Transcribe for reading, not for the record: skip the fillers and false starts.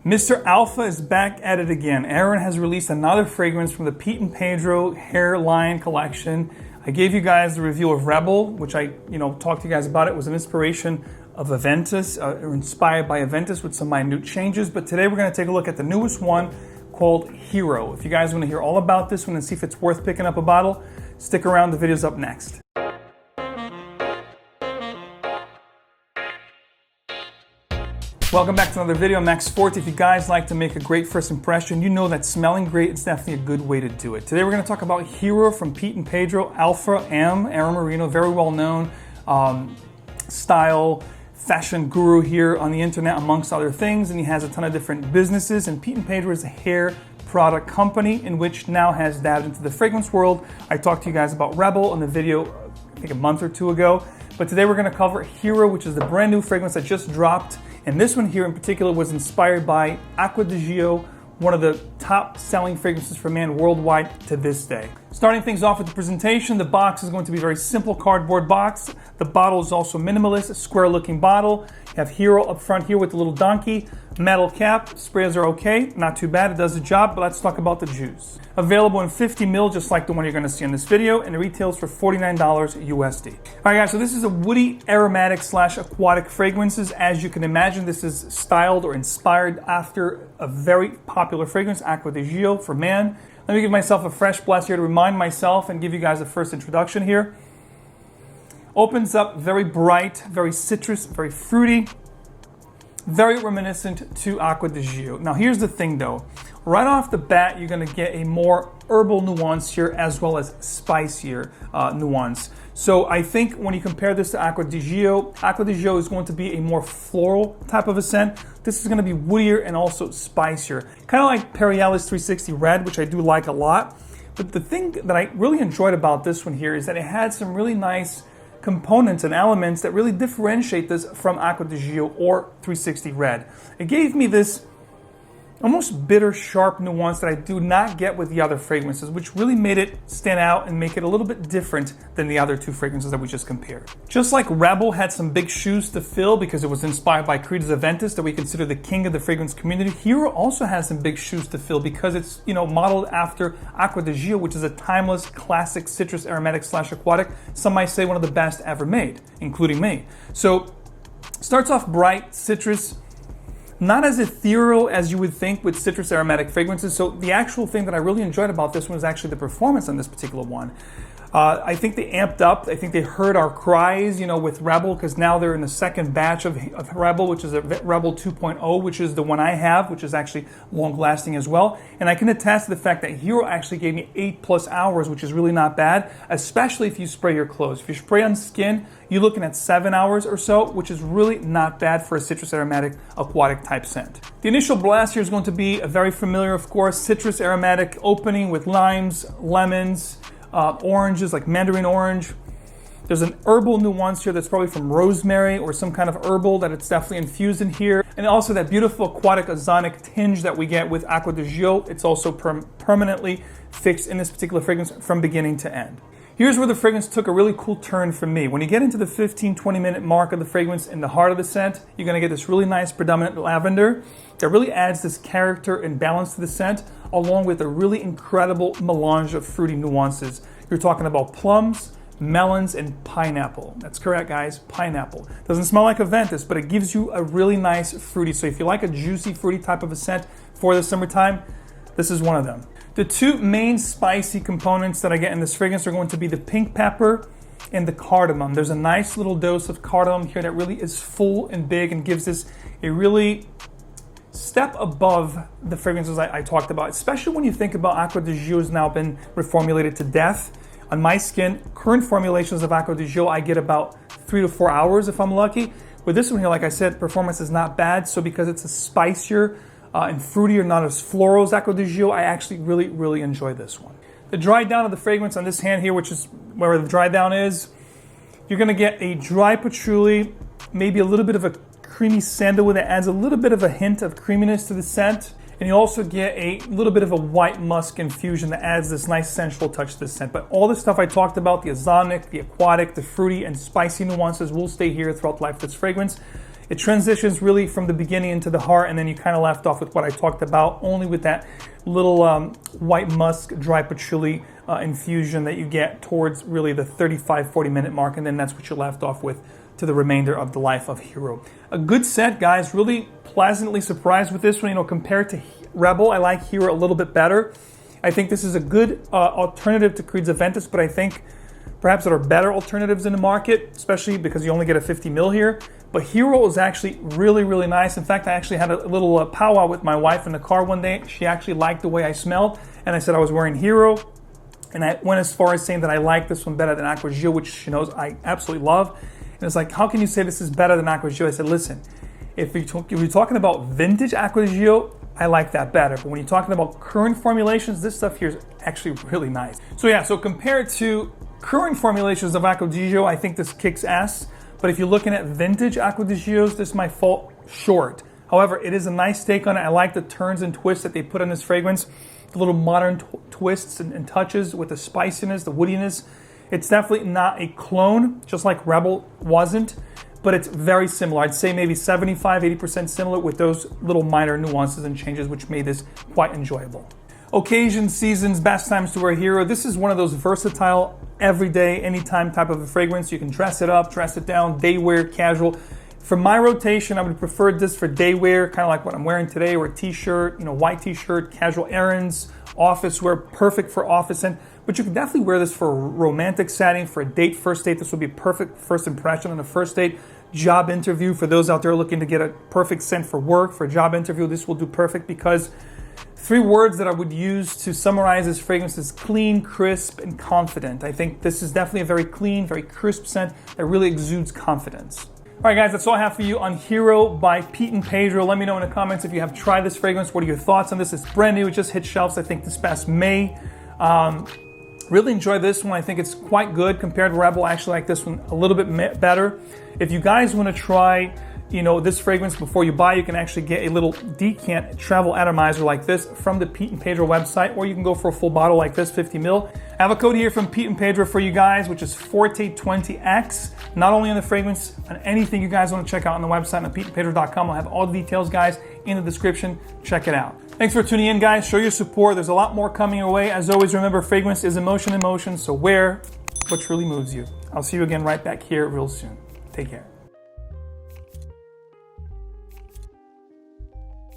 Mr. Alpha is back at it again. Aaron has released another fragrance from the Pete&Pedro hair line collection. I gave you guys the review of Rebel, which I talked to you guys about. It was an inspiration of Aventus, or inspired by Aventus with some minute changes. But today we're going to take a look at the newest one called Hero. If you guys want to hear all about this one and see if it's worth picking up a bottle, stick around. The video's up next. Welcome back to another video. I'm Forti. If you guys like to make a great first impression, you know that smelling great is definitely a good way to do it. Today we're going to talk about Hero from Pete&Pedro, Alpha M, Aaron Marino, very well known style fashion guru here on the internet amongst other things, and he has a ton of different businesses, and Pete&Pedro is a hair product company in which now has dived into the fragrance world. I talked to you guys about Rebel in the video I think a month or two ago, but today we're going to cover Hero, which is the brand new fragrance that just dropped. And this one here in particular was inspired by Acqua, one of the top selling fragrances for men worldwide to this day. Starting things off with the presentation, the box is going to be a very simple cardboard box. The bottle is also minimalist, a square looking bottle. You have Hero up front here with the little donkey, metal cap. Sprays are okay, not too bad, it does the job, but let's talk about the juice. Available in 50 ml, just like the one you're gonna see in this video, and it retails for $49 USD. All right guys, so this is a woody, aromatic / aquatic fragrances. As you can imagine, this is styled or inspired after a very popular fragrance, Acqua for man. Let me give myself a fresh blast here to remind myself and give you guys a first introduction here. Opens up very bright, very citrus, very fruity, very reminiscent to Acqua. Now here's the thing though, right off the bat you're going to get a more herbal nuance here as well as spicier nuance. So I think when you compare this to Acqua is going to be a more floral type of a scent. This is going to be woodier and also spicier. Kind of like Perialis 360 Red, which I do like a lot. But the thing that I really enjoyed about this one here is that it had some really nice components and elements that really differentiate this from Acqua or 360 Red. It gave me this almost bitter, sharp nuance that I do not get with the other fragrances, which really made it stand out and make it a little bit different than the other two fragrances that we just compared. Just like Rebel had some big shoes to fill because it was inspired by Creed's Aventus, that we consider the king of the fragrance community, Hero also has some big shoes to fill because it's modeled after Acqua, which is a timeless, classic citrus aromatic / aquatic. Some might say one of the best ever made, including me. So starts off bright, citrus, not as ethereal as you would think with citrus aromatic fragrances. So the actual thing that I really enjoyed about this one is actually the performance on this particular one. I think they amped up. I think they heard our cries, with Rebel, because now they're in the second batch of Rebel, which is a Rebel 2.0, which is the one I have, which is actually long-lasting as well. And I can attest to the fact that Hero actually gave me 8+ hours, which is really not bad, especially if you spray your clothes. If you spray on skin, you're looking at 7 hours or so, which is really not bad for a citrus aromatic aquatic type scent. The initial blast here is going to be a very familiar, of course, citrus aromatic opening with limes, lemons, oranges like mandarin orange. There's an herbal nuance here that's probably from rosemary or some kind of herbal that it's definitely infused in here. And also that beautiful aquatic ozonic tinge that we get with Acqua. It's also permanently fixed in this particular fragrance from beginning to end. Here's where the fragrance took a really cool turn for me. When you get into the 15-20 minute mark of the fragrance in the heart of the scent, you're going to get this really nice predominant lavender that really adds this character and balance to the scent, along with a really incredible melange of fruity nuances. You're talking about plums, melons, and pineapple. That's correct, guys, pineapple. Doesn't smell like Aventus, but it gives you a really nice fruity. So if you like a juicy, fruity type of a scent for the summertime, this is one of them. The two main spicy components that I get in this fragrance are going to be the pink pepper and the cardamom. There's a nice little dose of cardamom here that really is full and big and gives this a really step above the fragrances I talked about, especially when you think about Acqua has now been reformulated to death. On my skin, current formulations of Acqua I get about 3 to 4 hours if I'm lucky. With this one here, like I said, performance is not bad. So because it's a spicier and fruitier, not as floral as Acqua I actually really enjoy this one. The dry down of the fragrance on this hand here, which is where the dry down is, you're gonna get a dry patchouli, maybe a little bit of a creamy sandalwood that adds a little bit of a hint of creaminess to the scent. And you also get a little bit of a white musk infusion that adds this nice sensual touch to the scent. But all the stuff I talked about, the ozonic, the aquatic, the fruity and spicy nuances will stay here throughout the life of this fragrance. It transitions really from the beginning into the heart, and then you kind of left off with what I talked about, only with that little white musk, dry patchouli infusion that you get towards really the 35-40 minute mark, and then that's what you left off with to the remainder of the life of Hero. A good set, guys. Really pleasantly surprised with this one. You know, compared to Rebel, I like Hero a little bit better. I think this is a good alternative to Creed's Aventus, but I think perhaps there are better alternatives in the market, especially because you only get a 50 mil here. But Hero is actually really, really nice. In fact, I actually had a little powwow with my wife in the car one day. She actually liked the way I smelled, and I said I was wearing Hero. And I went as far as saying that I like this one better than Acqua, which she knows I absolutely love. And it's like, how can you say this is better than Acqua? I said, listen, if you're talking about vintage Acqua, I like that better. But when you're talking about current formulations, this stuff here is actually really nice. So yeah, so compared to current formulations of Acqua, I think this kicks ass. But if you're looking at vintage Acqua, this might fall short. However, it is a nice take on it. I like the turns and twists that they put on this fragrance. The little modern twists and touches with the spiciness, the woodiness. It's definitely not a clone, just like Rebel wasn't, but it's very similar. I'd say maybe 75-80% similar with those little minor nuances and changes, which made this quite enjoyable. Occasion, seasons, best times to wear Hero. This is one of those versatile, everyday, anytime type of a fragrance. You can dress it up, dress it down, day wear, casual. For my rotation, I would prefer this for day wear, kind of like what I'm wearing today, or a t-shirt, white t-shirt, casual errands, office wear, perfect for office scent. But you can definitely wear this for a romantic setting, for a date, first date. This would be a perfect first impression on a first date. Job interview, for those out there looking to get a perfect scent for work, for a job interview, this will do perfect, because 3 words that I would use to summarize this fragrance is clean, crisp, and confident. I think this is definitely a very clean, very crisp scent that really exudes confidence. All right, guys, that's all I have for you on Hero by Pete&Pedro. Let me know in the comments if you have tried this fragrance. What are your thoughts on this? It's brand new. It just hit shelves, I think, this past May. Really enjoy this one. I think it's quite good compared to Rebel. I actually like this one a little bit better. If you guys want to try, this fragrance before you buy, you can actually get a little decant travel atomizer like this from the Pete&Pedro website, or you can go for a full bottle like this, 50 mil. I have a code here from Pete&Pedro for you guys, which is Forti20X. Not only on the fragrance, on anything you guys want to check out on the website on PeteandPedro.com. I'll have all the details, guys, in the description. Check it out. Thanks for tuning in, guys. Show your support. There's a lot more coming your way. As always, remember, fragrance is emotion in motion, so wear what truly moves you. I'll see you again right back here real soon. Take care.